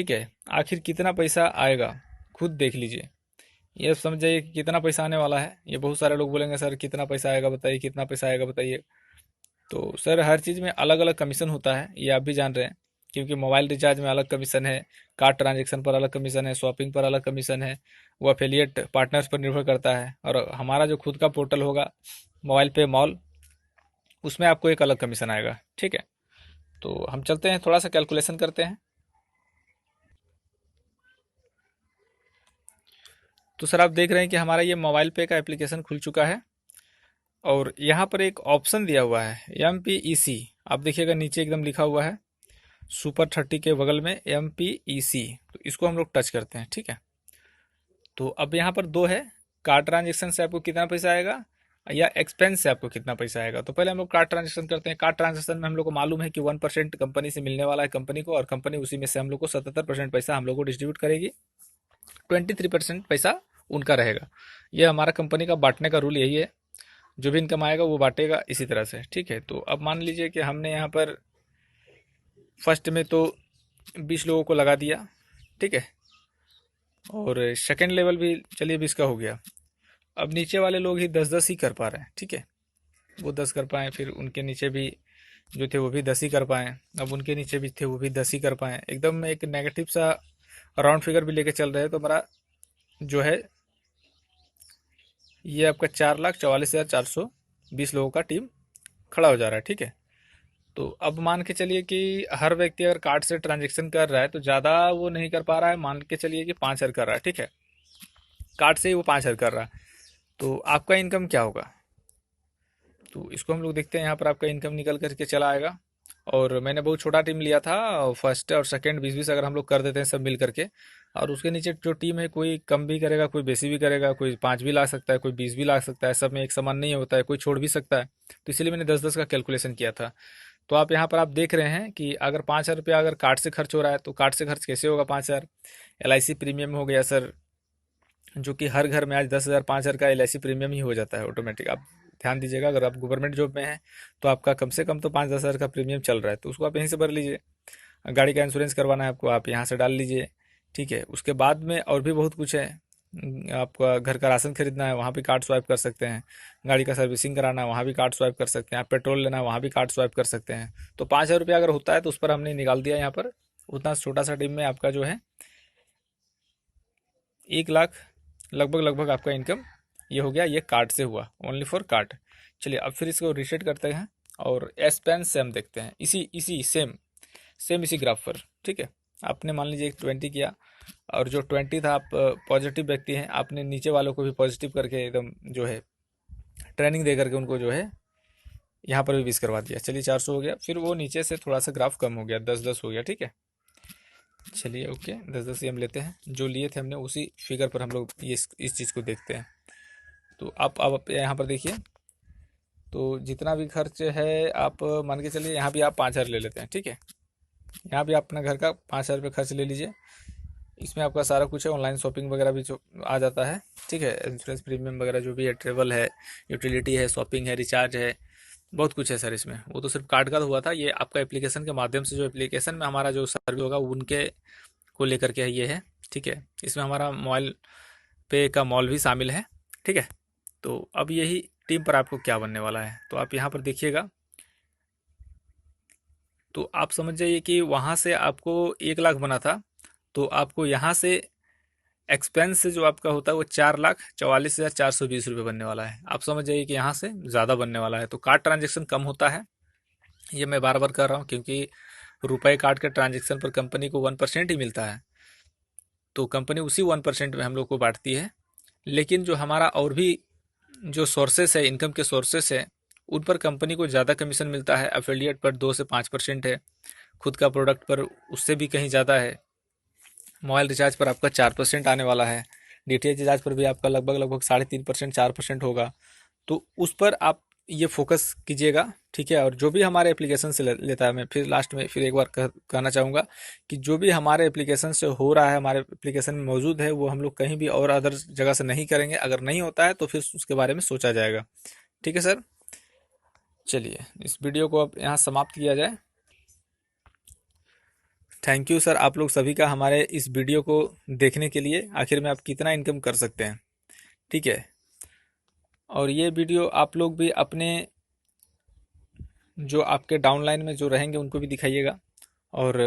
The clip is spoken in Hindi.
ठीक है। आखिर कितना पैसा आएगा खुद देख लीजिए। ये समझ जाइए कि कितना पैसा आने वाला है। ये बहुत सारे लोग बोलेंगे सर कितना पैसा आएगा बताइए, कितना पैसा आएगा बताइए। तो सर हर चीज़ में अलग अलग कमीशन होता है, ये आप भी जान रहे हैं। क्योंकि मोबाइल रिचार्ज में अलग कमीशन है, कार्ड ट्रांजेक्शन पर अलग कमीशन है, शॉपिंग पर अलग कमीशन है, वो एफिलिएट पार्टनर्स पर निर्भर करता है। और हमारा जो खुद का पोर्टल होगा मोबाइल पे मॉल, उसमें आपको एक अलग कमीशन आएगा। ठीक है, तो हम चलते हैं थोड़ा सा कैलकुलेशन करते हैं। तो सर आप देख रहे हैं कि हमारा ये मोबाइल पे का एप्लीकेशन खुल चुका है और यहाँ पर एक ऑप्शन दिया हुआ है MPEC। आप देखिएगा नीचे एकदम लिखा हुआ है सुपर 30 के बगल में MPEC। तो इसको हम लोग टच करते हैं। ठीक है, तो अब यहाँ पर दो है, कार्ड ट्रांजेक्शन से आपको कितना पैसा आएगा या एक्सपेंस से आपको कितना पैसा आएगा। तो पहले हम लोग कार्ड ट्रांजेक्शन करते हैं। कार्ड ट्रांजेक्शन में हम लोग को मालूम है कि 1% कंपनी से मिलने वाला है कंपनी को, और कंपनी उसी में से हम लोग को 77% पैसा हम लोग को डिस्ट्रीब्यूट करेगी। 23% पैसा उनका रहेगा। ये हमारा कंपनी का बांटने का रूल यही है, जो भी इनकम आएगा वो बांटेगा इसी तरह से। ठीक है, तो अब मान लीजिए कि हमने यहाँ पर फर्स्ट में तो 20 लोगों को लगा दिया। ठीक है, और सेकेंड लेवल भी चलिए 20 का हो गया। अब नीचे वाले लोग ही 10-10 ही कर पा रहे हैं। ठीक है, वो 10 कर पाए, फिर उनके नीचे भी जो थे वो भी 10 ही कर पाए, अब उनके नीचे भी थे वो भी 10 ही कर पाए। एकदम एक नेगेटिव सा राउंड फिगर भी लेके चल रहे हैं। तो हमारा जो है ये आपका 4,44,420 लोगों का टीम खड़ा हो जा रहा है। ठीक है, तो अब मान के चलिए कि हर व्यक्ति अगर कार्ड से ट्रांजेक्शन कर रहा है तो ज़्यादा वो नहीं कर पा रहा है। मान के चलिए कि 5,000 कर रहा है। ठीक है, कार्ड से ही वो 5,000 कर रहा है, तो आपका इनकम क्या होगा। तो इसको हम लोग देखते हैं। यहाँ पर आपका इनकम निकल करके चला आएगा। और मैंने बहुत छोटा टीम लिया था, फर्स्ट और सेकंड 20-20 अगर हम लोग कर देते हैं सब मिल करके, और उसके नीचे जो टीम है कोई कम भी करेगा, कोई बेसी भी करेगा, कोई 5 भी ला सकता है, कोई 20 भी ला सकता है, सब में एक समान नहीं होता है, कोई छोड़ भी सकता है। तो इसीलिए मैंने 10-10 का कैलकुलेशन किया था। तो आप यहाँ पर आप देख रहे हैं कि अगर 5,000 रुपया अगर कार्ड से खर्च हो रहा है तो कार्ड से खर्च कैसे होगा 5,000। LIC प्रीमियम हो गया सर, जो कि हर घर में आज 10,000 5,000 का LIC प्रीमियम ही हो जाता है ऑटोमेटिक। आप ध्यान दीजिएगा, अगर आप गवर्नमेंट जॉब में हैं तो आपका कम से कम तो 5-10 हज़ार का प्रीमियम चल रहा है, तो उसको आप यहीं से भर लीजिए। गाड़ी का इंश्योरेंस करवाना है आपको, आप यहाँ से डाल लीजिए। ठीक है, उसके बाद में और भी बहुत कुछ है। आपका घर का राशन खरीदना है, वहाँ भी कार्ड स्वाइप कर सकते हैं। गाड़ी का सर्विसिंग कराना है, वहाँ भी कार्ड स्वाइप कर सकते हैं। आप पेट्रोल लेना है, वहाँ भी कार्ड स्वाइप कर सकते हैं। तो 5,000 रुपया अगर होता है तो उस पर हमने निकाल दिया यहाँ पर। उतना छोटा सा टीम में आपका जो है 1 लाख लगभग लगभग आपका इनकम ये हो गया। ये कार्ड से हुआ, ओनली फॉर कार्ड। चलिए अब फिर इसको रीसेट करते हैं और एस पेन सेम देखते हैं, इसी इसी सेम सेम इसी ग्राफ पर। ठीक है, आपने मान लीजिए 20 किया, और जो 20 था, आप पॉजिटिव व्यक्ति हैं, आपने नीचे वालों को भी पॉजिटिव करके एकदम जो है ट्रेनिंग दे करके उनको जो है यहाँ पर भी 20 करवा दिया। चलिए 400 हो गया। फिर वो नीचे से थोड़ा सा ग्राफ कम हो गया, 10-10 हो गया। ठीक है, चलिए ओके, 10-10 ही हम लेते हैं, जो लिए थे हमने उसी फिगर पर हम लोग ये इस चीज़ को देखते हैं। तो आप यहाँ पर देखिए, तो जितना भी खर्च है आप मान के चलिए, यहाँ भी आप 5,000 ले लेते हैं। ठीक है, यहाँ भी आप अपना घर का 5,000 रुपये खर्च ले लीजिए। इसमें आपका सारा कुछ है, ऑनलाइन शॉपिंग वगैरह भी जो आ जाता है। ठीक है, इंश्योरेंस प्रीमियम वगैरह जो भी है, ट्रेवल है, यूटिलिटी है, शॉपिंग है, रिचार्ज है, बहुत कुछ है सर इसमें। वो तो सिर्फ कार्ड का तो हुआ था, ये आपका एप्लीकेशन के माध्यम से जो एप्लीकेशन में हमारा जो सर्वे होगा उनके को लेकर के ये है। ठीक है, इसमें हमारा मोबाइल पे का मॉल भी शामिल है। ठीक है, तो अब यही टीम पर आपको क्या बनने वाला है, तो आप यहाँ पर देखिएगा। तो आप समझ जाइए कि वहाँ से आपको 1 लाख बना था, तो आपको यहाँ से एक्सपेंस जो आपका होता है वो 4,44,420 रुपये बनने वाला है। आप समझ जाइए कि यहाँ से ज़्यादा बनने वाला है। तो कार्ड ट्रांजेक्शन कम होता है, ये मैं बार बार कर रहा हूँ, क्योंकि रुपए कार्ड के ट्रांजेक्शन पर कंपनी को 1% ही मिलता है। तो कंपनी उसी 1% में हम लोग को बांटती है। लेकिन जो हमारा और भी जो सोर्सेस है, इनकम के सोर्सेस है, उन पर कंपनी को ज़्यादा कमीशन मिलता है। एफिलिएट पर 2 से 5% है, खुद का प्रोडक्ट पर उससे भी कहीं ज़्यादा है। मोबाइल रिचार्ज पर आपका 4% आने वाला है। DTH रिचार्ज पर भी आपका लगभग लगभग 3.5% 4% होगा। तो उस पर आप ये फोकस कीजिएगा। ठीक है, और जो भी हमारे एप्लीकेशन से लेता है, मैं फिर लास्ट में फिर एक बार कहना चाहूँगा कि जो भी हमारे एप्लीकेशन से हो रहा है, हमारे एप्लीकेशन में मौजूद है, वो हम लोग कहीं भी और अदर जगह से नहीं करेंगे। अगर नहीं होता है तो फिर उसके बारे में सोचा जाएगा। ठीक है सर, चलिए इस वीडियो को अब यहाँ समाप्त किया जाए। थैंक यू सर आप लोग सभी का हमारे इस वीडियो को देखने के लिए। आखिर में आप कितना इनकम कर सकते हैं, ठीक है। और ये वीडियो आप लोग भी अपने जो आपके डाउनलाइन में जो रहेंगे उनको भी दिखाइएगा। और